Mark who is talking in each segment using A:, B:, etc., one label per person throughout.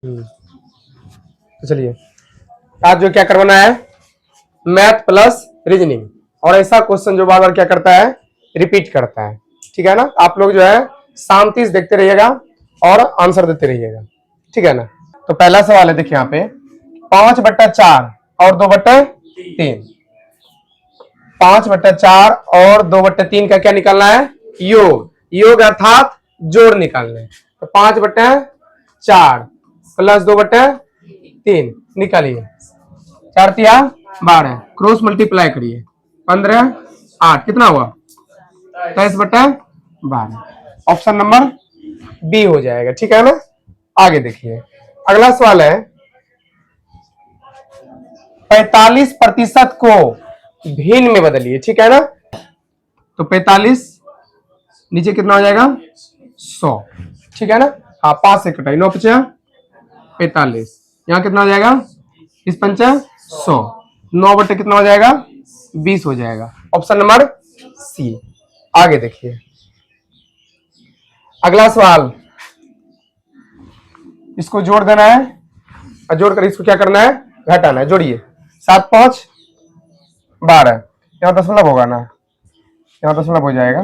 A: तो चलिए आज जो क्या करवाना है, मैथ प्लस रीजनिंग, और ऐसा क्वेश्चन जो बार बार क्या करता है, रिपीट करता है। ठीक है ना। आप लोग जो है शांति से देखते रहिएगा और आंसर देते रहिएगा। ठीक है ना। तो पहला सवाल है, देखिए यहाँ पे 5/4 और 2/3। 5/4 और 2/3 का क्या निकालना है, योग। योग अर्थात जोड़ निकालना है। तो 5/4 प्लस 2/3 निकालिए। 4×3 = 12, क्रॉस मल्टीप्लाई करिए। 15 8 कितना हुआ, 23/12। ऑप्शन नंबर बी हो जाएगा। ठीक है ना। आगे देखिए अगला सवाल है, 45% को भिन्न में बदलिए। ठीक है ना। तो 45 नीचे कितना हो जाएगा, 100। ठीक है ना। हाँ 5 से कटाई, 9×5 = 45। यहाँ कितना हो जाएगा, 20×5 = 100। 9 बटे कितना हो जाएगा, 20 हो जाएगा। Option number C. आगे देखिए अगला सवाल, इसको जोड़ देना है और जोड़कर इसको क्या करना है, घटाना है। जोड़िए 7×5 = 12, यहाँ दशमलव होगा ना, यहाँ दशमलव हो जाएगा।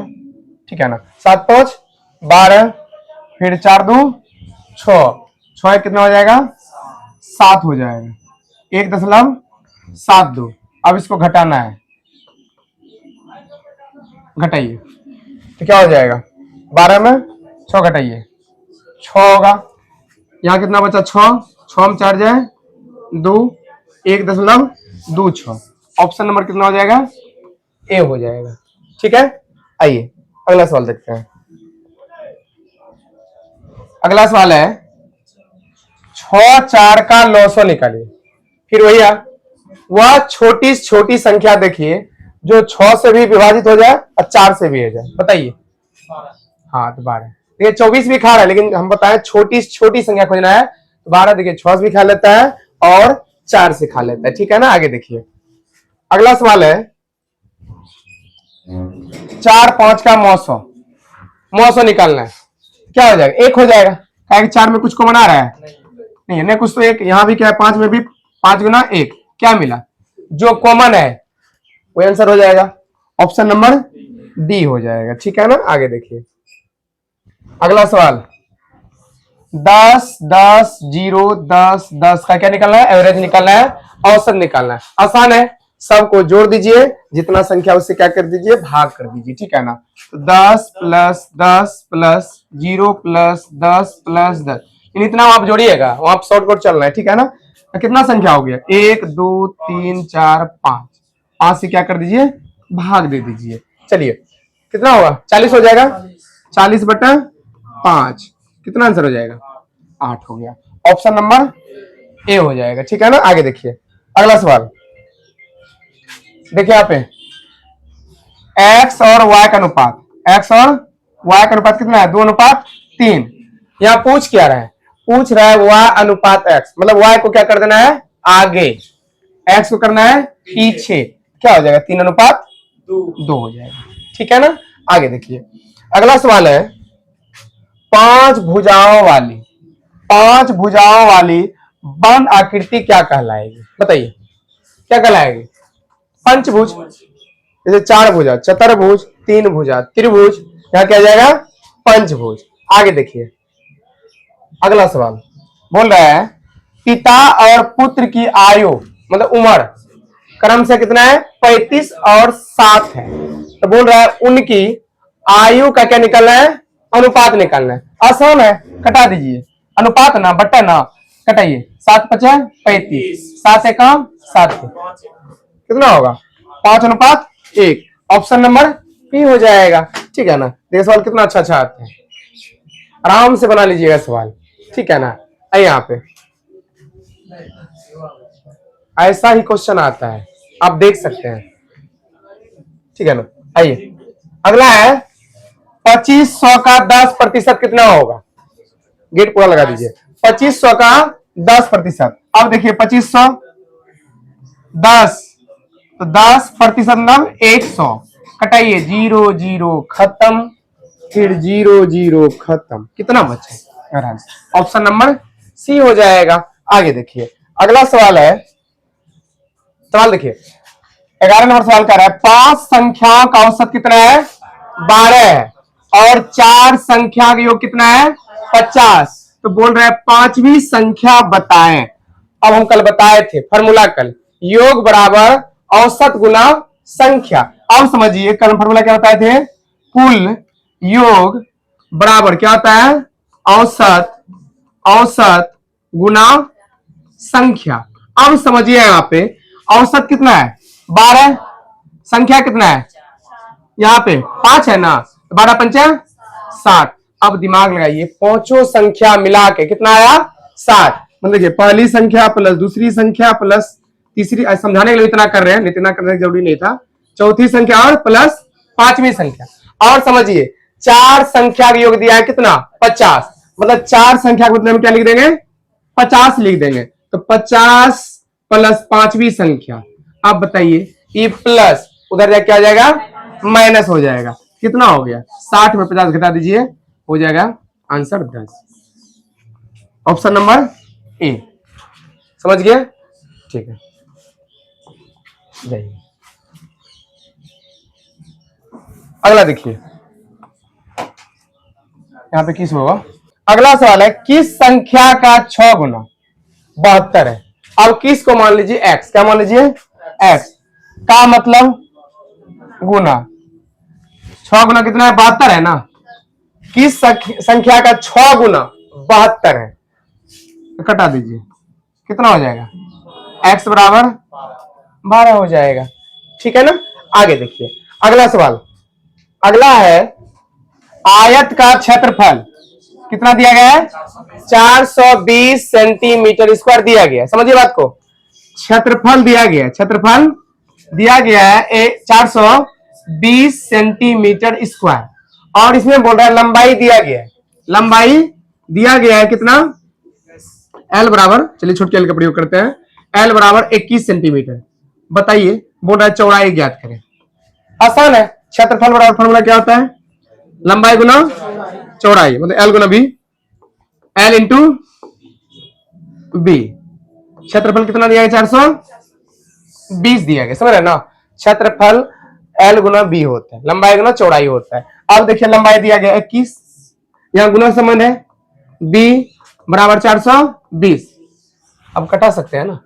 A: ठीक है ना। 7×5 = 12, फिर 4×2 = 6, 6 कितना हो जाएगा, 7 हो जाएगा। 1.72। अब इसको घटाना है, घटाइए तो क्या हो जाएगा, 12 में 6 घटाइए 6 होगा। यहाँ कितना बचा, 6, 6 में 4 जाए 2, 1.26। ऑप्शन नंबर कितना हो जाएगा, ए हो जाएगा। ठीक है। आइए अगला सवाल देखते हैं। अगला सवाल है 6×4 का 900 निकालिए। फिर वही वह छोटी छोटी संख्या देखिए जो 6 से भी विभाजित हो जाए और 4 से भी हो जाए। बताइए। हाँ तो 12। देखिए 24 भी खा रहा है, लेकिन हम बताएं छोटी छोटी संख्या खोजना है तो 12 देखिए 6 से भी खा लेता है और 4 से खा लेता है। ठीक है ना। आगे देखिए अगला सवाल है 4×5 का 900 निकालना है। क्या हो जाएगा, 1 हो जाएगा। क्या 4 में कुछ कॉमन आ रहा है, नहीं है, नहीं कुछ तो 1। यहाँ भी क्या है, 5 में भी 5×1 क्या मिला, जो कॉमन है वो आंसर हो जाएगा। ऑप्शन नंबर डी हो जाएगा। ठीक है ना। आगे देखिए अगला सवाल 10 10 0 10 10 का क्या निकालना है, एवरेज निकालना है, औसत निकालना है। आसान है, सबको जोड़ दीजिए, जितना संख्या उससे क्या कर दीजिए, भाग कर दीजिए। ठीक है ना। तो 10 + 10 + 0 + 10 + 10, इतना आप जोड़िएगा, वहां शॉर्टकट चलना है। ठीक है ना। तो कितना संख्या हो गया, 1 2 3 4 5, 5 से क्या कर दीजिए, भाग दे दीजिए। चलिए कितना होगा, 40 हो जाएगा। 40/5 कितना आंसर हो जाएगा, 8 हो गया। ऑप्शन नंबर ए हो जाएगा। ठीक है ना। आगे देखिए अगला सवाल, देखिए यहाँ पे x और y का अनुपात, x और y का अनुपात कितना है, 2:3। यहाँ पूछ क्या रहा है, पूछ रहा है y/x, मतलब y को क्या कर देना है आगे, x को करना है पीछे। क्या हो जाएगा, 3:2 हो जाएगा। ठीक है ना। आगे देखिए अगला सवाल है 5 भुजाओं वाली बंद आकृति क्या कहलाएगी। बताइए क्या कहलाएगी, पंचभुज। जैसे 4 भुजा, चतुर्भुज, 3 भुजा, त्रिभुज, यहाँ क्या जाएगा, पंचभुज। आगे देखिए अगला सवाल बोल रहा है पिता और पुत्र की आयु मतलब उम्र क्रम से कितना है, 35 और 7 है। तो बोल रहा है उनकी आयु का क्या निकालना है, अनुपात निकालना है। आसान है, कटा दीजिए, अनुपात ना बट्टा ना, कटाइए। 7×5 = 35, 7 से कम 7 कितना होगा, 5:1। ऑप्शन नंबर बी हो जाएगा। ठीक है ना। देखिए सवाल कितना अच्छा अच्छा आता है, आराम से बना लीजिएगा सवाल। ठीक है ना। आइए यहाँ पे ऐसा ही क्वेश्चन आता है, आप देख सकते हैं। ठीक है ना। आइए अगला है 2500 का 10% कितना होगा, गेट पूरा लगा दीजिए। 2500 का 10%, अब देखिए 2500 10 तो 10% मतलब 100, कटाइए 0 0 खत्म, फिर 0 0 खत्म, कितना बचे, ऑप्शन नंबर सी हो जाएगा। आगे देखिए अगला सवाल है, सवाल देखिए 11 नंबर सवाल कर रहा है 5 संख्याओं का औसत कितना है 12 है और 4 संख्या का योग कितना है 50। तो बोल रहे हैं पांचवी संख्या बताएं। अब हम कल बताए थे फॉर्मूला, कल योग बराबर औसत गुना संख्या। अब समझिए कल फॉर्मूला क्या बताए थे, कुल योग बराबर क्या होता है औसत, औसत गुना संख्या। अब समझिए यहां पे औसत कितना है 12, संख्या कितना है यहाँ पे 5 है ना, 12 पंचा 60। अब दिमाग लगाइए पांचों संख्या मिला के कितना आया 60। मतलब देखिए पहली संख्या प्लस दूसरी संख्या प्लस तीसरी, समझाने के लिए इतना कर रहे हैं, इतना करने की जरूरी नहीं था। चौथी संख्या और प्लस पांचवी संख्या। और समझिए 4 संख्या का योग दिया है कितना 50, मतलब 4 संख्या के मतलब में क्या लिख देंगे 50 लिख देंगे। तो 50 प्लस पांचवी संख्या। अब बताइए ये प्लस उधर जाके क्या हो जाएगा माइनस हो जाएगा, कितना हो गया 60 में 50 घटा दीजिए, हो जाएगा आंसर 10। ऑप्शन नंबर ए, समझ गए, ठीक है जाइए। अगला देखिए यहां पे किस होगा, अगला सवाल है किस संख्या का 6 गुना 72 है। अब किस को मान लीजिए x, क्या मान लीजिए x का मतलब गुना 6 गुना कितना है 72 है ना, किस संख्या का 6 गुना 72 है, तो कटा दीजिए कितना हो जाएगा x बराबर 12 हो जाएगा, ठीक है ना। आगे देखिए अगला सवाल, अगला है आयत का क्षेत्रफल कितना दिया गया है 420 सेंटीमीटर स्क्वायर दिया गया है। समझिए बात को, क्षेत्रफल दिया गया है, क्षेत्रफल दिया गया है 420 सेंटीमीटर स्क्वायर और इसमें बोल रहा है लंबाई दिया गया है, लंबाई दिया गया है कितना l बराबर, चलिए छोटे l का प्रयोग करते हैं, l बराबर 21 सेंटीमीटर। बताइए बोल रहा है चौड़ाई ज्ञात करें। आसान है, क्षेत्रफल बराबर फॉर्मूला क्या होता है लंबाई गुना चौड़ाई, मतलब l गुना b, l इंटू b। क्षेत्रफल कितना दिया गया 420 दिया गया, समझ रहे ना, क्षेत्रफल l गुना b होता है, लंबाई गुना चौड़ाई होता है। अब देखिए लंबाई दिया गया 21, यहां गुना संबंध है b बराबर 420, अब कटा सकते हैं ना,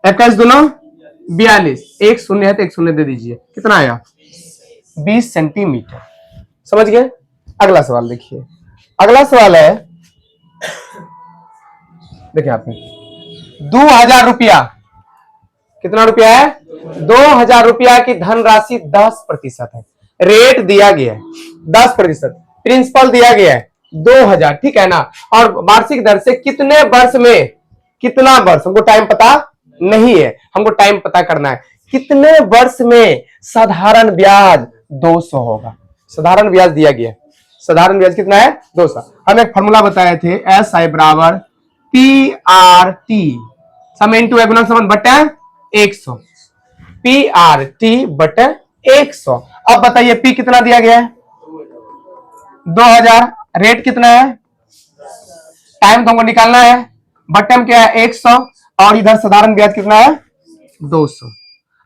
A: 21 दूना 42, एक शून्य है तो एक शून्य दे दीजिए, कितना आया 20 सेंटीमीटर। समझ गए। अगला सवाल देखिए, अगला सवाल है देखिए आपने 2000 रुपया, कितना रुपया है 2000 रुपया की धनराशि 10% है, रेट दिया गया है 10%, प्रिंसिपल दिया गया है 2000, ठीक है ना, और वार्षिक दर से कितने वर्ष में, कितना वर्ष, हमको टाइम पता नहीं है, हमको टाइम पता करना है कितने वर्ष में साधारण ब्याज 200 होगा। साधारण ब्याज दिया गया, साधारण ब्याज कितना है 200। हम एक फॉर्मूला बताए थे SI बराबर PRT सम इंटू गुणक संबंध बटे 100, PRT बटे 100। अब बताइए P कितना दिया गया है 2000, रेट कितना है, टाइम तो हमको निकालना है, बटन क्या है 100 और इधर साधारण ब्याज कितना है 200।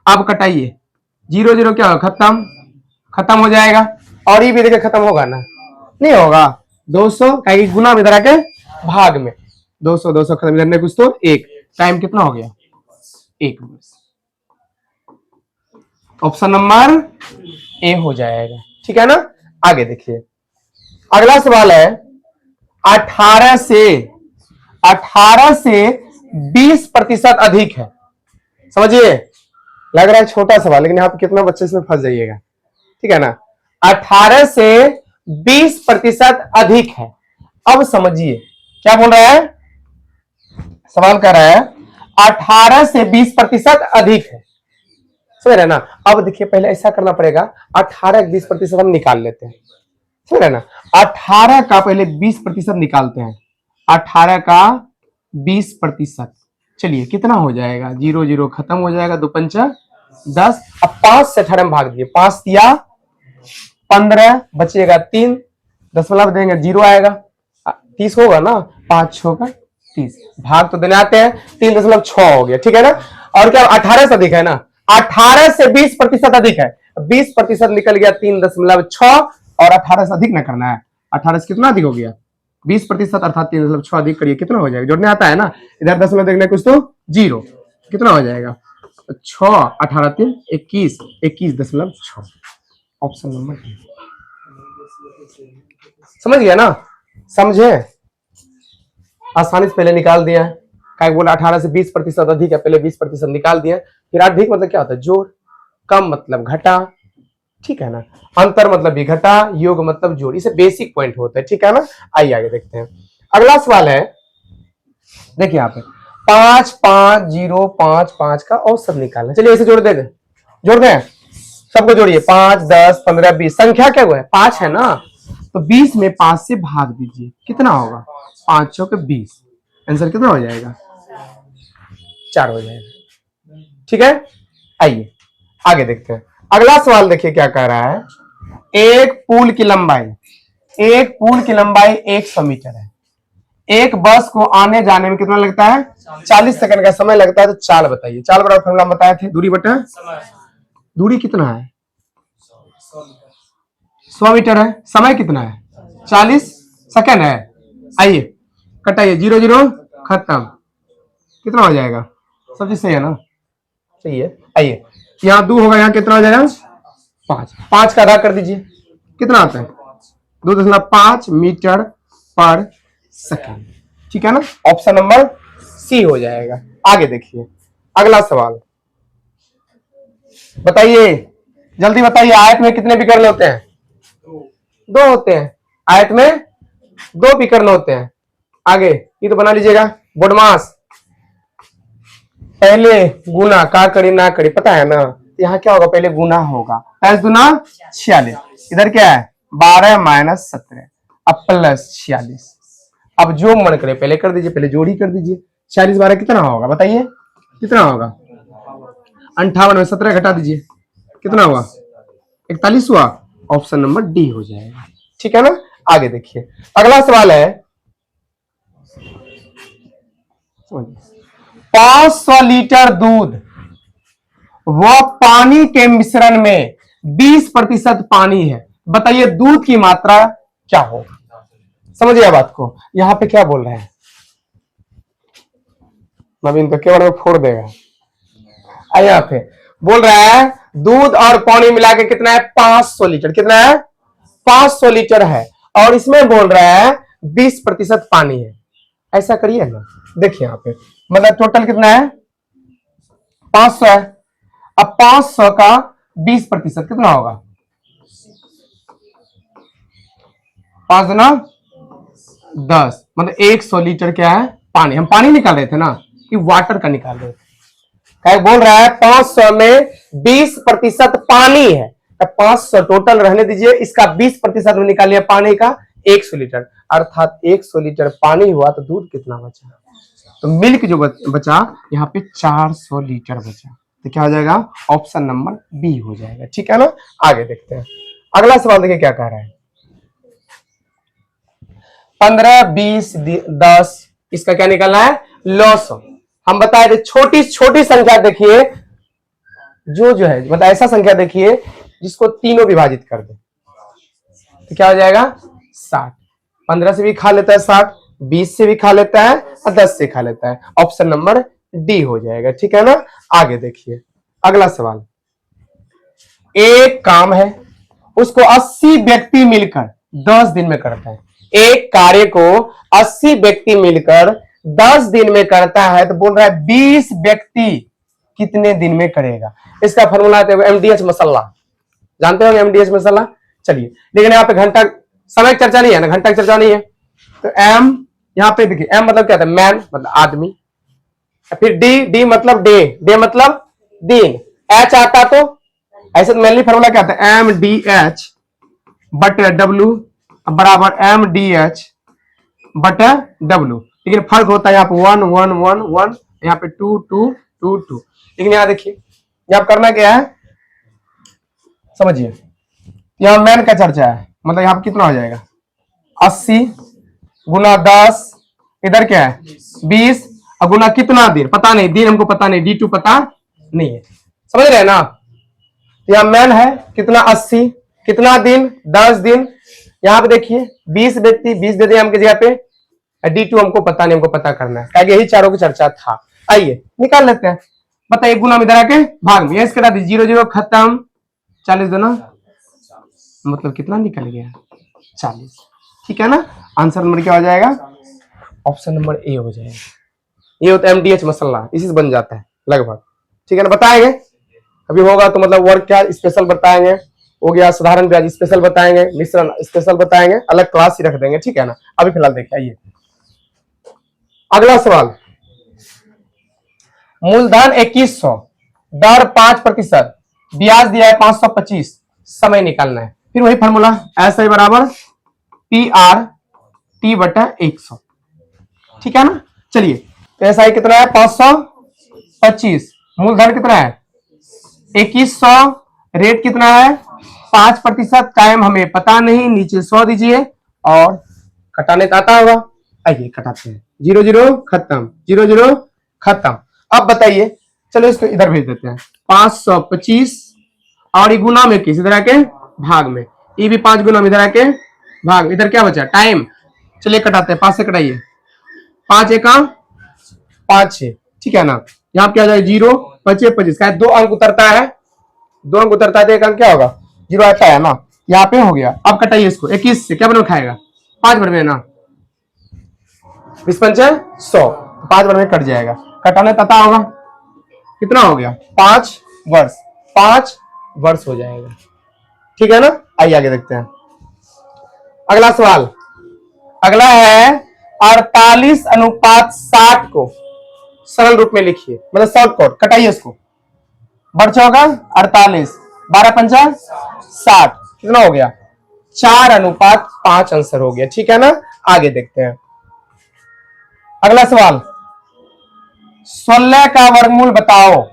A: अब कटाइए 0 0 क्या होगा खत्म, खत्म हो जाएगा, और ये भी देखिए खत्म होगा ना, नहीं होगा 200 कहीं गुना में इधर आके भाग में 200 200 खत्म करने कुछ तो एक, टाइम कितना हो गया 1 वर्ष। ऑप्शन नंबर ए हो जाएगा, ठीक है ना। आगे देखिए अगला सवाल है 18 से 20% अधिक है। समझिए लग रहा है छोटा सवाल, लेकिन यहाँ पे कितना बच्चे इसमें फंस जाइएगा, ठीक है ना। 18 से 20% अधिक है। अब समझिए क्या बोल रहा है, सवाल कर रहा है 18 से 20% अधिक है, समझ रहे ना। अब देखिए पहले ऐसा करना पड़ेगा, 18 का 20% हम निकाल लेते हैं, समझ रहे ना, 18 का पहले 20% निकालते हैं, 18 का 20%, चलिए कितना हो जाएगा 0 0 खत्म हो जाएगा, 2 पंचा 10, अब 5 से 18 में भाग दिए, 5 या 15 बचेगा 3, दशमलव देंगे 0 आएगा, 30 होगा ना, 5 6 का 30। भाग तो देने आते हैं, 3.6 हो गया, ठीक है ना। और क्या 18 से अधिक है ना, 18 से 20% अधिक है, 20% निकल गया 3.6, और 18 से अधिक ना करना है। 18 से कितना अधिक हो गया, 20% अर्थात 3.6 अधिक करिए, कितना हो जाएगा, जोड़ने आता है ना, इधर 10 में देखना कुछ तो 0, कितना हो जाएगा 6, 18 3 21, 21.6, ऑप्शन नंबर डी। समझ गया ना, समझे, आसानी से पहले निकाल दिया है, क्या बोला 18 से 20% अधिक है, पहले 20% निकाल दिया, फिर अधिक मतलब क्या होता है, जोड़, कम मतलब घटा, ठीक है ना, अंतर मतलब भी घटा, योग मतलब जोड़, इसे बेसिक पॉइंट होता है, ठीक है ना। आइए आगे देखते हैं, अगला सवाल है, देखिए यहाँ पे 5 5 0 5 5 का औसत निकालना, चलिए इसे जोड़ देंगे, जोड़ दें, सबको जोड़िए, 5 10 15 20, संख्या क्या हुआ है 5 है ना, तो 20 में 5 से भाग दीजिए, कितना होगा 5 चौक 20, आंसर कितना हो जाएगा 4 हो जाएगा, ठीक है। आइए आगे देखते हैं, अगला सवाल देखिए क्या कह रहा है, एक पुल की लंबाई 100 मीटर है, एक बस को आने जाने में कितना लगता है 40 सेकंड का समय लगता है, तो चाल बताइए, चाल बराबर फॉर्मूला बताए थे, दूरी बटा दूरी कितना है 100 मीटर है, समय कितना है 40 सेकंड है। आइए कटाइए, 0 0 खत्म, कितना हो जाएगा, सब चीज सही है ना, सही है। आइए यहाँ 2 होगा, यहाँ कितना हो जाएगा 5, 5 का आधा कर दीजिए, कितना आता है 2.5 मीटर पर सेकंड, ठीक है ना, ऑप्शन नंबर सी हो जाएगा। आगे देखिए अगला सवाल, बताइए जल्दी बताइए, आयत में कितने विकर्ण होते हैं 2 होते हैं, आयत में 2 विकर्ण होते हैं। आगे ये तो बना लीजिएगा, बोडमास, पहले गुना, का कड़ी ना कड़ी, पता है ना, यहाँ क्या होगा, पहले गुना होगा, 5 दूना 46, इधर क्या है 12 - 17, अब प्लस 46, अब जो मन करे पहले कर दीजिए, पहले जोड़ ही कर दीजिए, 46 12 कितना होगा बताइए, कितना होगा 58 में 17 घटा दीजिए, कितना हुआ 41 हुआ, ऑप्शन नंबर डी हो जाएगा, ठीक है ना। आगे देखिए अगला सवाल है, 500 लीटर दूध व पानी के मिश्रण में 20% पानी है, बताइए दूध की मात्रा क्या हो, समझिए बात को, यहां पे क्या बोल रहे हैं, नवीन तो केवल फोड़ देगा, यहाँ पे बोल रहा है दूध और पानी मिला के कितना है 500 लीटर, कितना है 500 लीटर है, और इसमें बोल रहा है 20% पानी है, ऐसा करिए ना, देखिए यहाँ पे मतलब टोटल कितना है 500 है, अब 500 का 20% कितना होगा 5 गुना 10, मतलब 100 लीटर क्या है पानी, हम पानी निकाल रहे थे ना, कि वाटर का निकाल रहे थे, क्या बोल रहा है 500 में 20% पानी है, 500 टोटल रहने दीजिए, इसका 20% में निकालिए पानी का 100 लीटर, अर्थात 100 लीटर पानी हुआ, तो दूध कितना बचा, तो मिल्क जो बचा यहाँ पे 400 लीटर बचा, तो क्या हो जाएगा ऑप्शन नंबर बी हो जाएगा, ठीक है ना। आगे देखते हैं अगला सवाल, देखिए क्या कह रहा है, 15 20 10, इसका क्या निकलना है लॉस, हम बताए थे छोटी छोटी संख्या देखिए, जो है मतलब ऐसा संख्या देखिए जिसको तीनों विभाजित कर दे, तो क्या हो जाएगा 60, 15 से भी खा लेता है 60, 20 से भी खा लेता है और 10 से खा लेता है, ऑप्शन नंबर डी हो जाएगा, ठीक है ना। आगे देखिए अगला सवाल, एक काम है उसको 80 व्यक्ति मिलकर 10 दिन में करते हैं, एक कार्य को 80 व्यक्ति मिलकर 10 दिन में करता है, तो बोल रहा है 20 व्यक्ति कितने दिन में करेगा, इसका फॉर्मूला है एमडीएच मसाला, जानते हो एमडीएच मसाला, चलिए, लेकिन यहाँ पे घंटा समय की चर्चा नहीं है ना, घंटा की चर्चा नहीं है, तो एम यहाँ पे देखिए, एम मतलब क्या था मैन मतलब आदमी, फिर डी, डी मतलब डे, डे मतलब दिन, एच आता तो ऐसे तो मेनली फॉर्मूला क्या था एम डी एच बटे डब्ल्यू बराबर एम डी एच बटे डब्ल्यू, लेकिन फर्क होता है यहाँ पे 1 1 1 1, यहाँ पे 2 2 2 2, लेकिन यहाँ देखिए यहाँ करना क्या है समझिए, यहाँ मैन का चर्चा है, मतलब यहाँ पे कितना हो जाएगा 80 गुना 10, इधर क्या है 20 और गुना कितना दिन पता नहीं, दिन हमको पता नहीं, D2 पता नहीं है, समझ रहे हैं ना। यह मैन है कितना 80, कितना दिन 10 दिन। यहाँ पे देखिए 20 व्यक्ति 20 दे दिए हमके जगह पे, D2 हमको पता नहीं, हमको पता करना है, यही चारों की चर्चा था। आइए निकाल लेते हैं। बताइए गुना में इधर आके भाग में इसके बाद 0 0 खत्म, 40 दोनों मतलब कितना निकल गया 40, ठीक है ना। आंसर नंबर क्या हो जाएगा, ऑप्शन नंबर ए हो जाएगा। ये होता है MDH मसाला, इसी से बन जाता है लगभग, ठीक है ना। बताएंगे अभी होगा तो मतलब वर्क क्या स्पेशल बताएंगे, हो गया साधारण ब्याज स्पेशल बताएंगे, मिश्रण स्पेशल बताएंगे, अलग क्लास ही रख देंगे, ठीक है ना। अभी फिलहाल देखिए आइए अगला सवाल। मूलधन 2100, दर 5%, ब्याज दिया है 525, समय निकालना है। फिर वही फॉर्मूला ऐसा बराबर PR/T/100, ठीक है ना। चलिए तो ऐसा ही कितना है 525, मूलधन कितना है 2100, रेट कितना है 5%, टाइम हमें पता नहीं, नीचे 100 दीजिए और कटाने का आता होगा। आइए कटाते हैं, 0 0 खत्म, 0 0 खत्म। अब बताइए, चलो इसको इधर भेज देते हैं, 525 और ये गुना में किस इधर आके भाग में, ये भी 5 गुना में इधर आके भाग, इधर क्या बचा टाइम। चलिए कटाते हैं, 5 से कटाइए, 5 1 5 6, ठीक है ना। यहाँ क्या जाए 0 25 25, 2 अंक उतरता है, 2 अंक उतरता है तो 1 अंक क्या होगा 0 आता है ना, यहाँ पे हो गया। अब कटाइए इसको 21 से, क्या बन खाएगा 5 बन में ना, 20 5 100, 5 बन में कट जाएगा, कटाने पता होगा कितना हो गया 5 वर्ष, 5 वर्ष हो जाएगा, ठीक है ना। आइए आगे देखते हैं अगला सवाल। अगला है 48:60 को सरल रूप में लिखिए, मतलब शॉर्टकट, कटाइए इसको, बढ़ होगा 48, 12 5 60, कितना हो गया 4:5 आंसर हो गया, ठीक है ना। आगे देखते हैं अगला सवाल। 16 का वर्गमूल बताओ,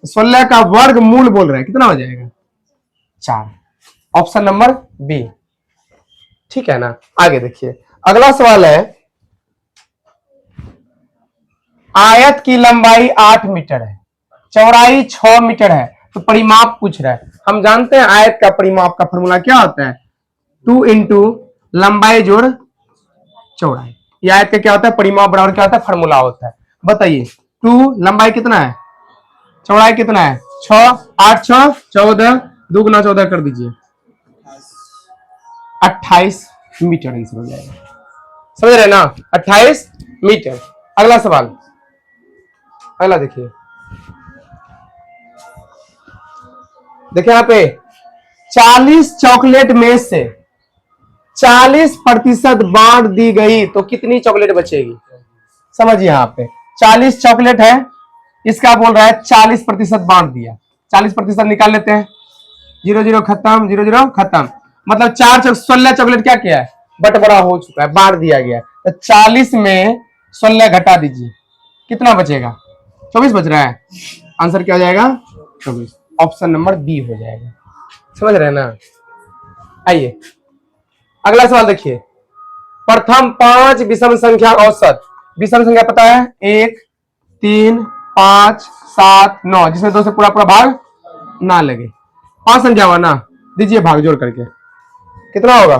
A: 16 का वर्गमूल बोल रहे हैं, कितना हो जाएगा 4, ऑप्शन नंबर बी, ठीक है ना। आगे देखिए अगला सवाल है, आयत की लंबाई 8 मीटर है, चौड़ाई 6 मीटर है, तो परिमाप पूछ रहा है। हम जानते हैं आयत का परिमाप का फॉर्मूला क्या होता है, 2 इंटू लंबाई जोड़ चौड़ाई। ये आयत का क्या होता है परिमाप बराबर क्या होता है फॉर्मूला होता है। बताइए 2 लंबाई कितना है, चौड़ाई कितना है 6, 8 6 14, 2 गुना 14 कर दीजिए 28 मीटर आंसर हो जाएगा, समझ रहे ना 28 मीटर। अगला सवाल, अगला देखिए, देखिए यहाँ पे 40 चॉकलेट में से 40% बांट दी गई तो कितनी चॉकलेट बचेगी। समझिए यहाँ पे 40 चॉकलेट है, इसका बोल रहा है 40% बांट दिया, 40% निकाल लेते हैं, 0 0 खत्म, 0 0 खत्म, मतलब 16 चॉकलेट क्या किया है बंटवारा हो चुका है, बांट दिया गया है। तो 40 में 16 घटा दीजिए, कितना बचेगा 24 बच रहा है, आंसर क्या हो जाएगा 24, ऑप्शन नंबर बी हो जाएगा, समझ रहे हैं ना। आइए अगला सवाल देखिए, प्रथम 5 विषम संख्या औसत, विषम संख्या पता है 1 3 5 7 9, जिसमें 2 से पूरा पूरा भाग ना लगे, 5 संख्या हुआ ना, दीजिए भाग जोड़ करके, कितना होगा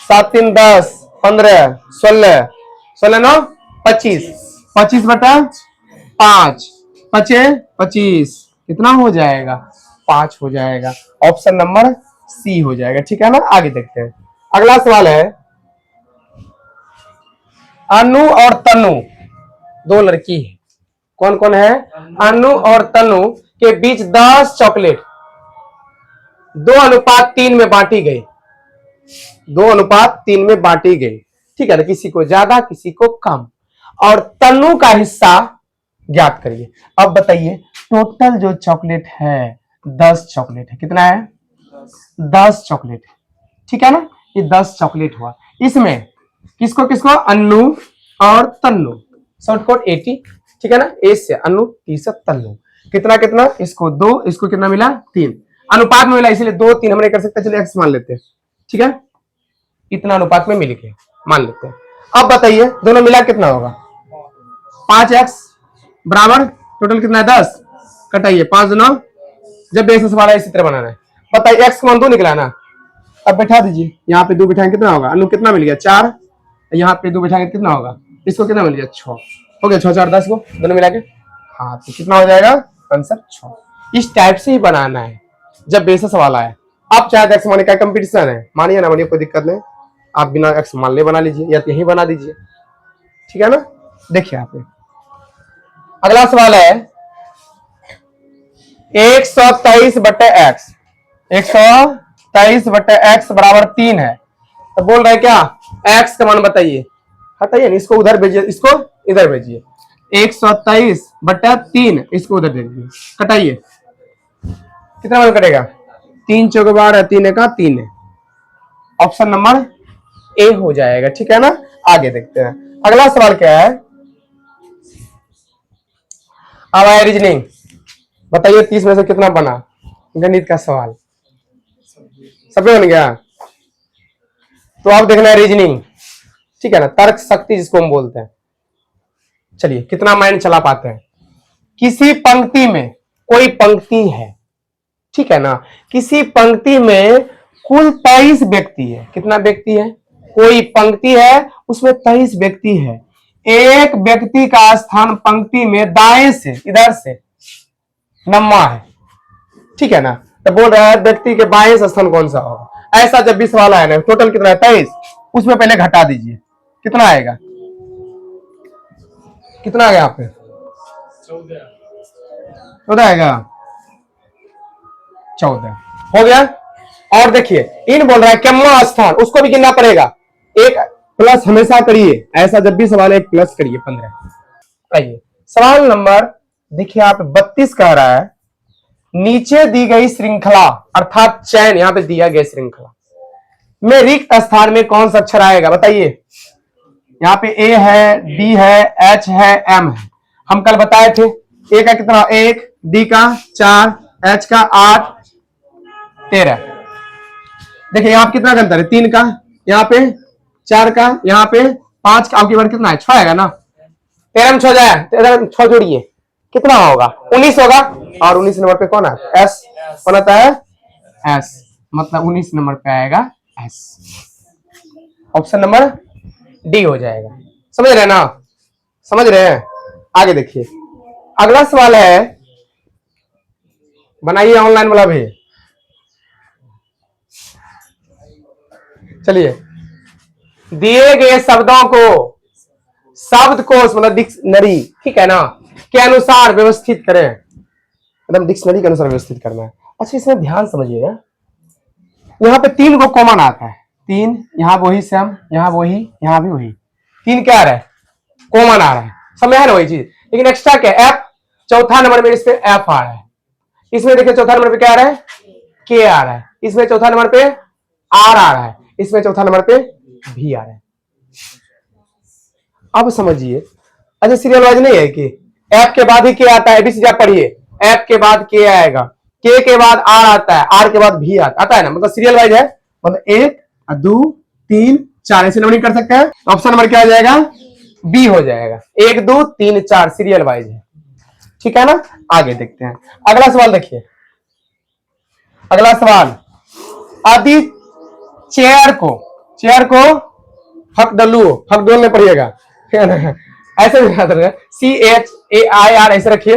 A: 7 3 10 15 16, 16 9 25, 25 बटा 5 5 25, कितना हो जाएगा 5 हो जाएगा, ऑप्शन नंबर सी हो जाएगा, ठीक है ना। आगे देखते हैं अगला सवाल है, अनु और तनु दो लड़की है, कौन कौन है अनु और तनु के बीच 10 चॉकलेट 2:3 में बांटी गई, 2:3 में बांटी गई, ठीक है ना, किसी को ज्यादा किसी को कम, और तनु का हिस्सा ज्ञात करिए। अब बताइए टोटल जो चॉकलेट है 10 चॉकलेट है, कितना है 10 चॉकलेट है, ठीक है ना, ये 10 चॉकलेट हुआ, इसमें किसको किसको अन्नू और तन्नू, शॉर्टकट 80, ठीक है ना, ए से अन्नू टी से तन्नू, कितना कितना इसको 2, इसको कितना मिला 3, अनुपात में मिला इसलिए 2 3 हम नहीं कर सकते, चलिए एक्स मान लेते हैं, ठीक है, इतना अनुपात में मिल गया मान लेते हैं। अब बताइए दोनों मिला कितना होगा 5x बराबर टोटल कितना है 10, कटाइए 5 2 9, जब बेस से वाला इसी तरह बनाना है। बताइए x का मान 2 निकला ना, अब बैठा दीजिए, यहाँ पे 2 बिठाएंगे कितना होगा, अनु कितना मिल गया 4, यहाँ पे 2 बिठाएंगे कितना होगा, इसको कितना मिल गया 6, हो गया 6 4 10 को दोनों मिला के। हाँ तो कितना हो जाएगा आंसर 6। इस टाइप से ही बनाना है जब बेसिस वाला है। आप चाहे एक्स माने का कंपटीशन है, मानिए ना मानिए कोई दिक्कत नहीं, आप बिना एक्स मान ले बना लीजिए या तो यही बना दीजिए, ठीक है ना। देखिए आप अगला सवाल है 123 बटे एक्स, 123 बटे एक्स बराबर 3 है। तो बोल रहे क्या एक्स का मान बताइए, हटाइए ना इसको उधर भेजिए, इसको इधर भेजिए, 123 बटे 3 इसको उधर भेजिए, कटाइए कितना मान कटेगा, 3 चौक 12 3 का 3 है, ऑप्शन नंबर ए हो जाएगा, ठीक है ना। आगे देखते हैं अगला सवाल क्या है। अब आया रीजनिंग, बताइए 30 में से कितना बना, गणित का सवाल सब बन गया। तो आप देखना है रीजनिंग, ठीक है ना, तर्क शक्ति जिसको हम बोलते हैं। चलिए कितना माइंड चला पाते हैं। किसी पंक्ति में कोई पंक्ति है, ठीक है ना, किसी पंक्ति में कुल 23 व्यक्ति है, कितना व्यक्ति है, कोई पंक्ति है उसमें 23 व्यक्ति है, एक व्यक्ति का स्थान पंक्ति में दाएं से इधर से नम्मा है, ठीक है ना। तो बोल रहा है व्यक्ति के बाएं से स्थान कौन सा होगा। ऐसा जब भी सवाल आया ना, टोटल कितना है 23, उसमें पहले घटा दीजिए कितना आएगा, कितना आ गया आप 14 आएगा, 14 हो गया। और देखिए इन बोल रहा है केम्मा स्थान, उसको भी गिनना पड़ेगा, एक प्लस हमेशा करिए, ऐसा जब भी सवाल है एक प्लस करिए 15। आइए सवाल नंबर देखिए आप 32 कह रहा है नीचे दी गई श्रृंखला अर्थात चैन, यहां पे दिया गया श्रृंखला में रिक्त स्थान में कौन सा अक्षर आएगा बताइए। यहाँ पे ए है, डी है, एच है, एम है। हम कल बताए थे ए का कितना, 1, डी का 4, एच का 8, 13। देखिए यहाँ पे कितना का अंतर है, 3 का, यहाँ पे 4 का, यहाँ पे 5 का, आपकी बार कितना है 6 आएगा ना, 13 में 6 जाए, 13 में 6 जोड़िए कितना होगा 19 होगा, और 19 नंबर पे कौन है एस, कौन आता है एस, मतलब 19 नंबर पे आएगा एस, ऑप्शन नंबर डी हो जाएगा। समझ रहे हैं ना, समझ रहे हैं। आगे देखिए अगला सवाल है, बनाइए ऑनलाइन वाला भी। चलिए दिए गए शब्दों को शब्दकोश मतलब डिक्शनरी, ठीक है ना, के अनुसार व्यवस्थित करें, मतलब डिक्शनरी के अनुसार व्यवस्थित करना है। अच्छा इसमें ध्यान समझिएगा, यहाँ पे 3 को कॉमन आता है, 3 यहाँ वही सेम, यहाँ वही, यहाँ भी वही, 3 क्या आ रहा है कॉमन आ रहा है, समझ है ना वही चीज। लेकिन एक्स्ट्रा क्या एफ, चौथा नंबर में इस पे एफ आ रहा है, इसमें देखिए चौथा नंबर पे क्या आ रहा है के आ रहा है, इसमें चौथा नंबर पे आर आ रहा है, इसमें चौथा नंबर पे भी आ रहा है। अब समझिए अच्छा सीरियल वाइज नहीं है कि एफ के बाद ही के आता है, एबीसीडी आप पढ़िए, एफ के बाद के आएगा, के बाद आर आता है, आर के बाद भी आता है ना, मतलब सीरियल वाइज है, मतलब 1 2 3 4 ऐसे नंबरिंग कर सकते हैं। ऑप्शन नंबर क्या हो जाएगा बी हो जाएगा, 1 2 3 4 सीरियल वाइज है, ठीक है ना। आगे देखते हैं अगला सवाल, देखिए अगला सवाल, आदि चेयर को हक डोलने पड़िएगा ऐसे भी याद रखें, CHAIR ऐसे रखिए,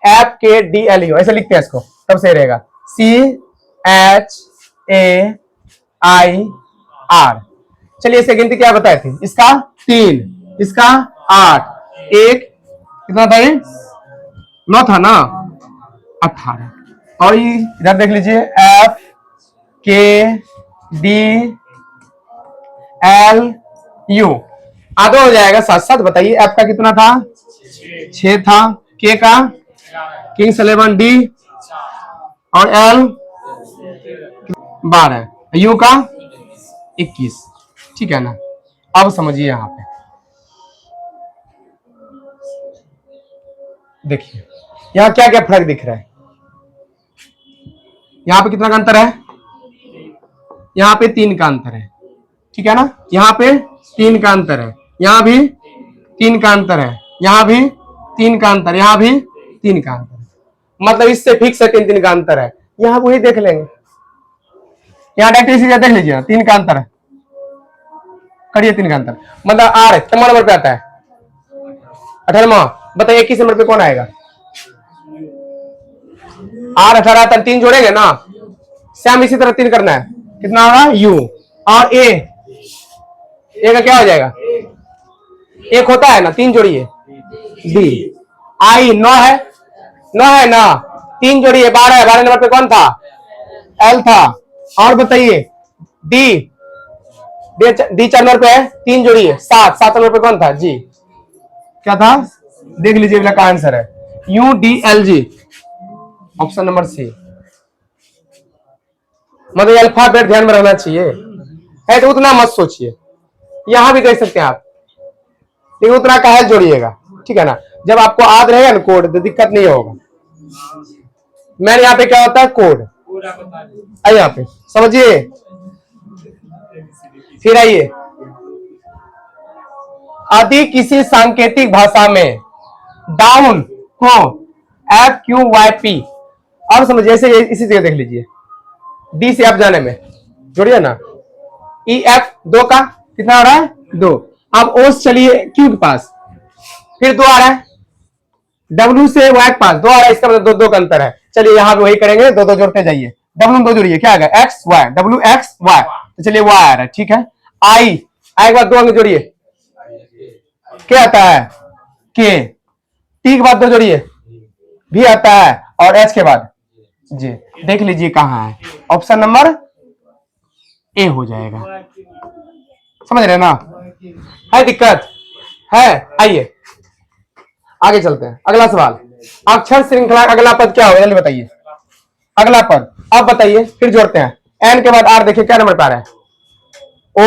A: FKDLU ऐसे लिखते हैं इसको, तब सही रहेगा, CHAIR। चलिए इसे गिनती क्या बताए थे, इसका 3, इसका 8, एक कितना था ये 9 था ना, 18। और ये इधर देख लीजिए FKDLU आधा हो जाएगा, साथ साथ बताइए एफ का कितना था 6 था, के का किंग्स 11 डी और एल 12, यू का 21, ठीक है ना। अब समझिए यहां पे देखिए यहां क्या क्या फर्क दिख रहा है, यहां पे कितना का अंतर है, यहां पे 3 का अंतर है, ठीक है ना, यहां पे 3 का अंतर है, यहां भी 3 का अंतर है, यहां भी 3 का अंतर, यहाँ भी 3 का अंतर, मतलब इससे फिक्स है 3 का अंतर है। यहाँ वही देख लेंगे, यहाँ डायरेक्ट इसी देख लीजिए 3 का अंतर है, करिए 3 का अंतर, मतलब आर कितना नंबर पे आता है 18वां। बताइए 21 नंबर पे कौन आएगा? आर 18 आता है, 3 जोड़ेंगे ना, सेम इसी तरह 3 करना है, कितना होगा यू, और ए का क्या हो जाएगा 1 होता है ना, 3 जोड़िए डी, आई 9 है ना, 3 जोड़िए 12 है, 12 नंबर पे कौन था एल था, और बताइए डी 4 नंबर पे है, 3 जोड़िए 7 नंबर पे कौन था जी, क्या था देख लीजिए, का आंसर है U D L G, option number C. मतलब अल्फाबेट ध्यान में रहना चाहिए, है तो उतना मत सोचिए, यहां भी देख सकते हैं आप, लेकिन उतना का है जोड़िएगा, ठीक है ना, जब आपको याद रहेगा ना कोड तो दिक्कत नहीं होगा। मैंने यहाँ पे क्या होता है कोड, आइए यहाँ पे समझिए, फिर आइए यदि किसी सांकेतिक भाषा में डाउन को FQYP, और समझिए ऐसे इसी जगह देख लीजिए, डी से एफ जाने में जोड़िए ना, EF 2 का कितना आ रहा है 2, अब O चलिए Q के पास, फिर 2 आ रहा है, W से Y के पास 2 आ रहा है, इसका मतलब 2 का अंतर है। चलिए यहां पे वही करेंगे, 2 जोड़ते जाइए, W 2 जोड़िए, क्या आ गया X Y, W X Y, तो चलिए Y आ रहा है, ठीक है। I के बाद 2 अंक जोड़िए, क्या आता है K, T के बाद 2 जोड़िए भी आता है, और H के बाद जी, देख लीजिए कहां है, ऑप्शन नंबर ए हो जाएगा, समझ रहे ना, है दिक्कत है। आइए आगे चलते हैं, अगला सवाल, अक्षर श्रृंखला अगला पद क्या होगा जल्दी बताइए, अगला पद अब बताइए, फिर जोड़ते हैं, एन के बाद आर, देखिए क्या नंबर पर आ रहा है O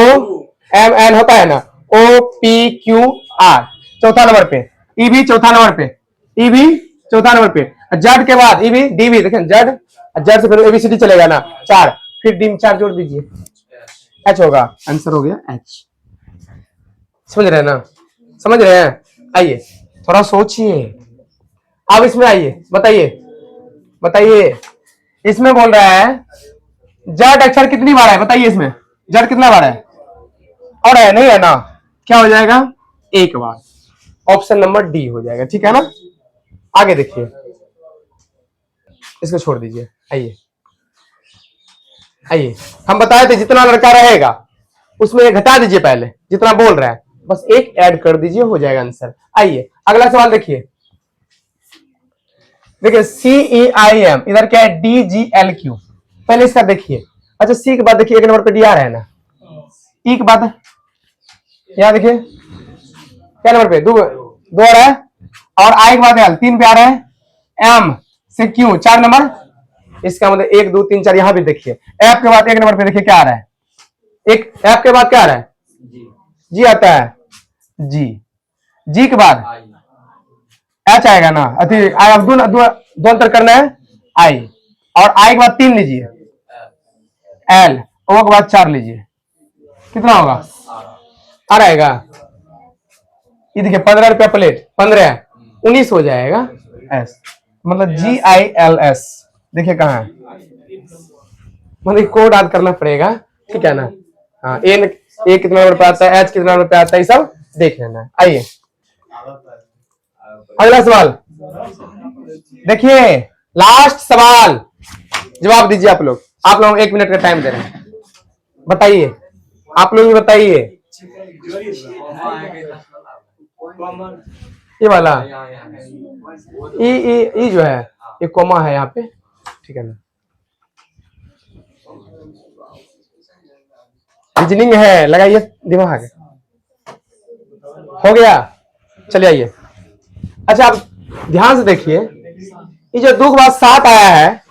A: M N होता है ना, OPQR चौथा नंबर पे, EB चौथा नंबर पे, EB चौथा नंबर पे, जेड के बाद EB DB, देखें जेड से फिर ABCD चलेगा ना 4, फिर डी में 4 जोड़ दीजिए, H होगा, आंसर हो गया H। समझ रहे हैं ना, समझ रहे हैं। आइए थोड़ा सोचिए, अब इसमें आइए बताइए इसमें बोल रहा है जेड अक्षर कितनी बार है, बताइए इसमें जेड कितना बार है, और है नहीं है ना, क्या हो जाएगा 1 बार, ऑप्शन नंबर डी हो जाएगा, ठीक है ना। आगे देखिए, इसको छोड़ दीजिए, आइए हम बताए थे जितना लड़का रहेगा उसमें घटा दीजिए, पहले जितना बोल रहा है बस 1 ऐड कर दीजिए, हो जाएगा आंसर। आइए अगला सवाल देखिए CEIM, इधर क्या है DGLQ, पहले इसका देखिए, अच्छा सी के बाद देखिए 1 नंबर पे डी आ रहा है ना, ई के बाद यहां देखिए क्या नंबर पे 2 आ रहा है, और आई के बाद एल 3 पे आ रहा है, एम से क्यू 4 नंबर, इसका मतलब 1 2 3 4, यहां भी देखिए एफ के बाद 1 नंबर पे देखिए क्या आ रहा है, एक एफ के बाद क्या आ रहा है जी आता है, जी के बाद एच आएगा ना, अब दो अंतर करना है, आई, और आई के बाद 3 लीजिए, एल, ओ के बाद 4 लीजिए, कितना होगा आ रहेगा, ये देखिए 15 रुपया प्लेट, 15 19 हो जाएगा एस, मतलब GILS, देखिए कहाँ है, मतलब कोड याद करना पड़ेगा, ठीक है ना। हाँ ए कितना नंबर पे आता है, एच कितना नंबर पे आता है, सब देख लेना। आइए अगला सवाल देखिए, लास्ट सवाल, जवाब दीजिए आप लोग 1 मिनट का टाइम दे रहे हैं, बताइए आप लोग भी बताइए, ये वाला ई जो है ये कोमा है यहाँ पे, ठीक है ना, रीजनिंग है, लगाइए दिमाग, हो गया। चलिए आइए, अच्छा आप ध्यान से देखिए, ये जो 2 के बाद 7 आया है,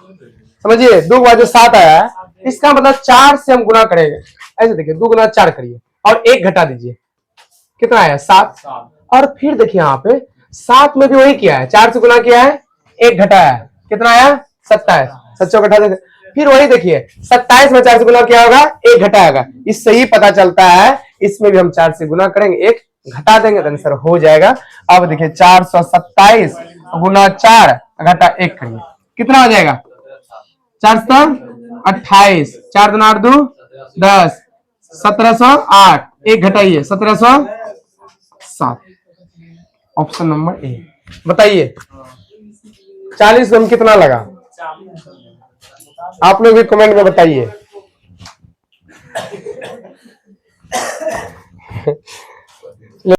A: समझिए 2 के बाद जो 7 आया है, इसका मतलब 4 से हम गुना करेंगे, ऐसे देखिए 2 गुना 4 करिए और 1 घटा दीजिए, कितना आया 7, और फिर देखिए यहाँ पे 7 में भी वही किया है, 4 से गुना किया है, 1 घटाया है, कितना आया 27, 7 घटा देंगे, फिर वही देखिए 27 में 4 से गुना किया होगा, 1 घटाया होगा, इससे ही पता चलता है इसमें भी हम 4 से गुना करेंगे, 1 घटा देंगे तो आंसर हो जाएगा। अब देखिए 427 गुना 4 घटा 1 करिए, कितना हो जाएगा? 428, 4 दूना 8 2 10, 1708, 1 घटाइए 1707। Option number A. बताइए 40 में कितना लगा? आप लोग भी कमेंट में बताइए।